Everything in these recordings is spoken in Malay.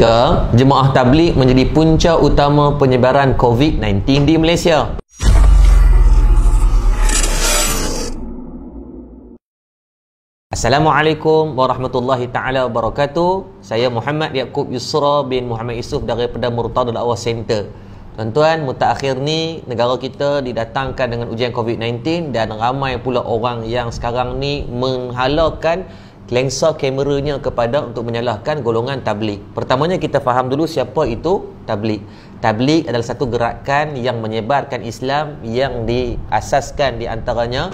Jemaah tabligh menjadi punca utama penyebaran COVID-19 di Malaysia. Assalamualaikum warahmatullahi taala wabarakatuh. Saya Muhammad Yaakob Yusra bin Muhammad Yusof daripada Murtada Dakwah Center. Tuan-tuan, mutakhir ni negara kita didatangkan dengan ujian COVID-19 dan ramai pula orang yang sekarang ni menghalalkan lensa kameranya kepada untuk menyalahkan golongan tabligh. Pertamanya kita faham dulu siapa itu tabligh. Tabligh adalah satu gerakan yang menyebarkan Islam yang diasaskan di antaranya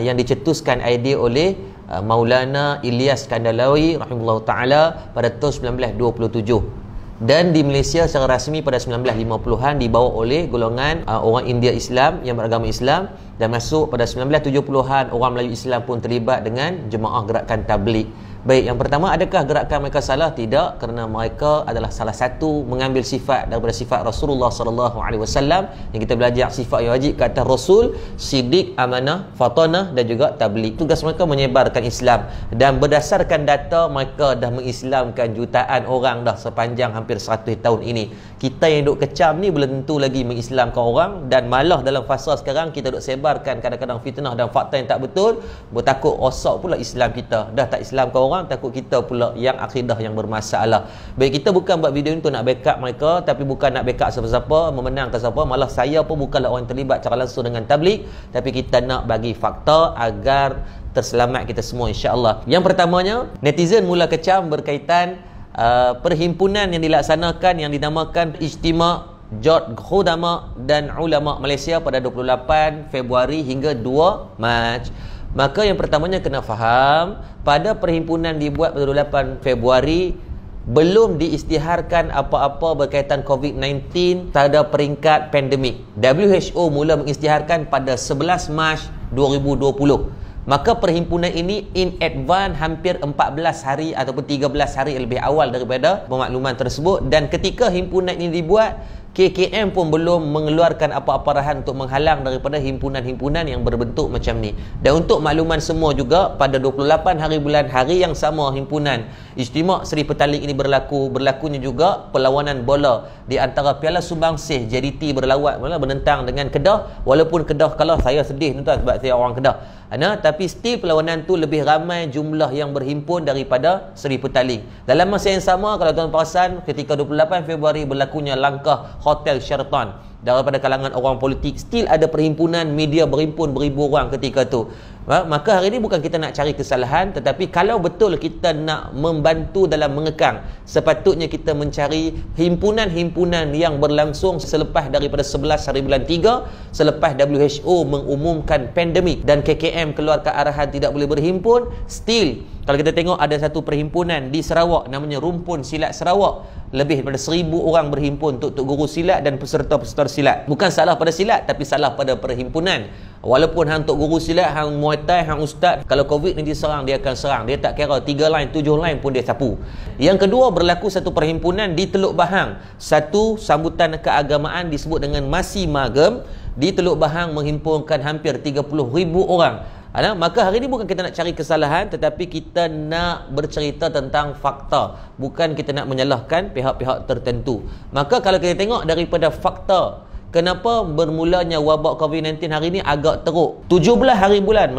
yang dicetuskan idea oleh Maulana Ilyas Kandalawi rahimahullah taala pada tahun 1927. Dan di Malaysia secara rasmi pada 1950-an dibawa oleh golongan orang India Islam yang beragama Islam, dan masuk pada 1970-an orang Melayu Islam pun terlibat dengan jemaah gerakan tabligh. Baik, yang pertama, adakah gerakan mereka salah? Tidak, kerana mereka adalah salah satu mengambil sifat daripada sifat Rasulullah SAW yang kita belajar sifat yang wajib ke atas Rasul: siddiq, amanah, fatanah dan juga tabligh. Tugas mereka menyebarkan Islam, dan berdasarkan data mereka dah mengislamkan jutaan orang dah sepanjang hampir 100 tahun ini. Kita yang duk kecam ni belum tentu lagi mengislamkan orang, dan malah dalam fasa sekarang kita duk sebarkan kadang-kadang fitnah dan fakta yang tak betul, bertakut rosak pula Islam kita. Dah tak islamkan orang, takut kita pula yang akidah yang bermasalah. Baik, kita bukan buat video ni untuk nak backup mereka, tapi bukan nak backup siapa-siapa, memenangkan siapa. Malah saya pun bukanlah orang yang terlibat secara langsung dengan tabligh, tapi kita nak bagi fakta agar terselamat kita semua, insya-Allah. Yang pertamanya, netizen mula kecam berkaitan perhimpunan yang dilaksanakan yang dinamakan Ijtima' Jot Khudama dan Ulama Malaysia pada 28 Februari hingga 2 Mac. Maka yang pertamanya kena faham, pada perhimpunan dibuat pada 28 Februari belum diisytiharkan apa-apa berkaitan COVID-19 pada peringkat pandemik. WHO mula mengisytiharkan pada 11 Mac 2020. Maka perhimpunan ini in advance hampir 14 hari ataupun 13 hari lebih awal daripada pemakluman tersebut. Dan ketika himpunan ini dibuat, KKM pun belum mengeluarkan apa-apa arahan untuk menghalang daripada himpunan-himpunan yang berbentuk macam ni. Dan untuk makluman semua juga, pada 28 hari bulan, hari yang sama himpunan Ijtima' Seri Petaling ini berlakunya juga perlawanan bola di antara Piala Sumbangsih JDT menentang dengan Kedah. Walaupun Kedah kalah, saya sedih tuan sebab saya orang Kedah. Tapi still perlawanan tu lebih ramai jumlah yang berhimpun daripada Seri Petaling. Dalam masa yang sama, kalau tuan perasan, ketika 28 Februari berlakunya langkah Hotel Sheraton daripada kalangan orang politik, still ada perhimpunan media berhimpun beribu orang ketika tu. Maka hari ini bukan kita nak cari kesalahan, tetapi kalau betul kita nak membantu dalam mengekang, sepatutnya kita mencari himpunan-himpunan yang berlangsung selepas daripada 11 hari bulan 3, selepas WHO mengumumkan pandemik dan KKM keluarkan arahan tidak boleh berhimpun. Still, kalau kita tengok ada satu perhimpunan di Sarawak namanya Rumpun Silat Sarawak, lebih daripada 1000 orang berhimpun untuk guru silat dan peserta-peserta silat. Bukan salah pada silat, tapi salah pada perhimpunan. Walaupun hang untuk guru silat, hang Muay Thai, hang ustaz, kalau COVID ni diserang, dia akan serang. Dia tak kira 3 line, 7 line pun dia sapu. Yang kedua, berlaku satu perhimpunan di Teluk Bahang. Satu sambutan keagamaan disebut dengan Masi Magem di Teluk Bahang menghimpunkan hampir 30,000 orang. Maka hari ini bukan kita nak cari kesalahan, tetapi kita nak bercerita tentang fakta, bukan kita nak menyalahkan pihak-pihak tertentu. Maka kalau kita tengok daripada fakta, kenapa bermulanya wabak COVID-19 hari ini agak teruk. 17 hari bulan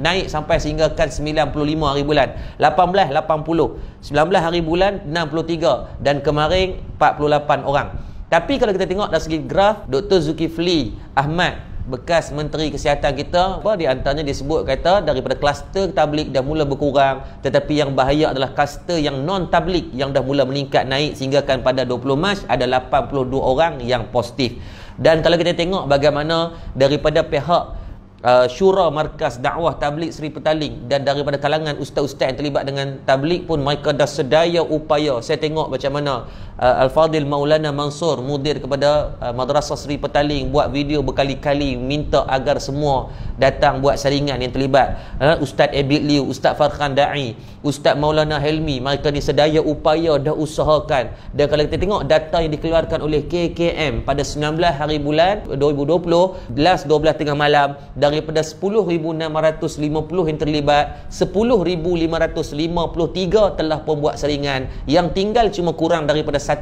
naik sampai sehinggakan 95 hari bulan, 18 80, 19 hari bulan 63, dan kemarin 48 orang. Tapi kalau kita tengok dari segi graf, Dr. Zulkifli Ahmad, bekas Menteri Kesihatan kita, di antaranya disebut kata daripada kluster tabligh dah mula berkurang, tetapi yang bahaya adalah kluster yang non tabligh yang dah mula meningkat naik, sehinggakan pada 20 Mac ada 82 orang yang positif. Dan kalau kita tengok bagaimana daripada pihak Syura Markas Dakwah Tabligh Seri Petaling dan daripada kalangan ustaz-ustaz yang terlibat dengan tabligh pun, mereka dah sedaya upaya. Saya tengok macam mana Al-Fadil Maulana Mansur, mudir kepada Madrasah Seri Petaling, buat video berkali-kali minta agar semua datang buat saringan yang terlibat. Ustaz Abid Liu, Ustaz Farhan Da'i, Ustaz Maulana Helmi, mereka ni sedaya upaya dah usahakan. Dan kalau kita tengok data yang dikeluarkan oleh KKM pada 19 hari bulan 2020, last 12 tengah malam, dari daripada 10,650 yang terlibat, 10,553 telah pun buat saringan. Yang tinggal cuma kurang daripada 1%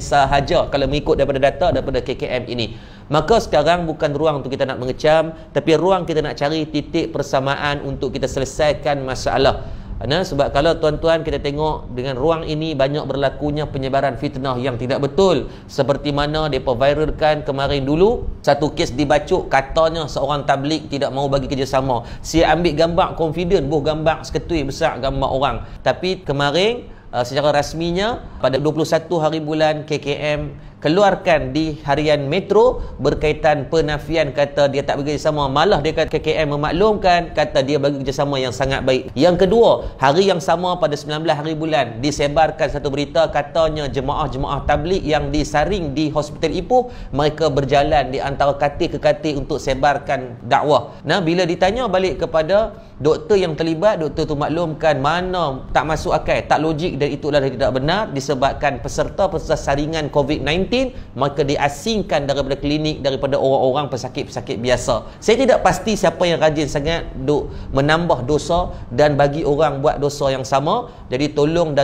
sahaja kalau mengikut daripada data daripada KKM ini. Maka sekarang bukan ruang untuk kita nak mengecam, tapi ruang kita nak cari titik persamaan untuk kita selesaikan masalah. Sebab kalau tuan-tuan kita tengok dengan ruang ini banyak berlakunya penyebaran fitnah yang tidak betul. Seperti mana mereka viralkan kemarin dulu, satu kes dibacuk katanya seorang tabligh tidak mahu bagi kerjasama. Saya ambil gambar confident, gambar seketui besar gambar orang. Tapi kemarin secara rasminya pada 21 hari bulan KKM keluarkan di harian Metro berkaitan penafian, kata dia tak bagi kerjasama. Malah dia kata KKM memaklumkan, kata dia bagi kerjasama yang sangat baik. Yang kedua, hari yang sama pada 19 hari bulan disebarkan satu berita katanya jemaah-jemaah tabligh yang disaring di Hospital Ipoh, mereka berjalan di antara katil ke katil untuk sebarkan dakwah. Bila ditanya balik kepada doktor yang terlibat, doktor tu maklumkan mana tak masuk akal, tak logik, dan itulah tidak benar disebabkan peserta-peserta saringan COVID-19 maka diasingkan daripada klinik, daripada orang-orang pesakit-pesakit biasa. Saya tidak pasti siapa yang rajin sangat duk menambah dosa dan bagi orang buat dosa yang sama. Jadi tolong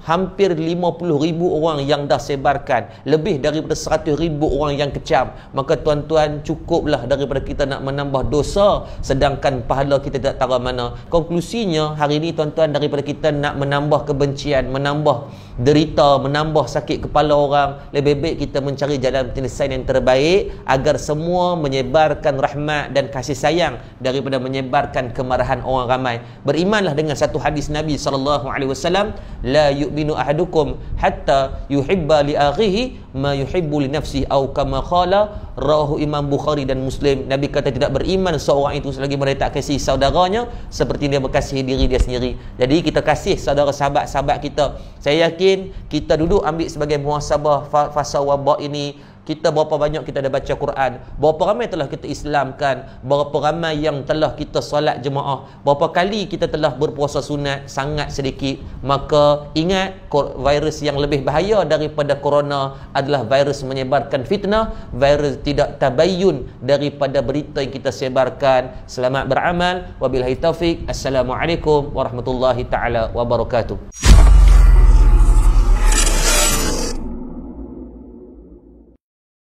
hampir 50,000 orang yang dah sebarkan, lebih daripada 100,000 orang yang kecam. Maka tuan-tuan, cukuplah daripada kita nak menambah dosa sedangkan pahala kita tak tahu mana. Konklusinya hari ini tuan-tuan, daripada kita nak menambah kebencian, menambah derita, menambah sakit kepala orang, lebih baik kita mencari jalan penyelesaian yang terbaik agar semua menyebarkan rahmat dan kasih sayang daripada menyebarkan kemarahan orang ramai. Berimanlah dengan satu hadis Nabi SAW, la yu'minu ahadukum hatta yuhibba li akhihi ma yuhibbu li nafsihi atau kama qala, rawahu Imam Bukhari dan Muslim. Nabi kata tidak beriman seorang itu selagi mereka tak kasih saudaranya seperti dia mengasihi diri dia sendiri. Jadi kita kasih saudara sahabat-sahabat kita. Saya yakin kita duduk ambil sebagai muhasabah fasa wabak ini, kita berapa banyak kita dah baca Quran, berapa ramai telah kita Islamkan, berapa ramai yang telah kita solat jemaah, berapa kali kita telah berpuasa sunat, sangat sedikit. Maka ingat, virus yang lebih bahaya daripada corona adalah virus menyebarkan fitnah, virus tidak tabayyun daripada berita yang kita sebarkan. Selamat beramal, wabillahi taufik. Assalamualaikum warahmatullahi taala wabarakatuh.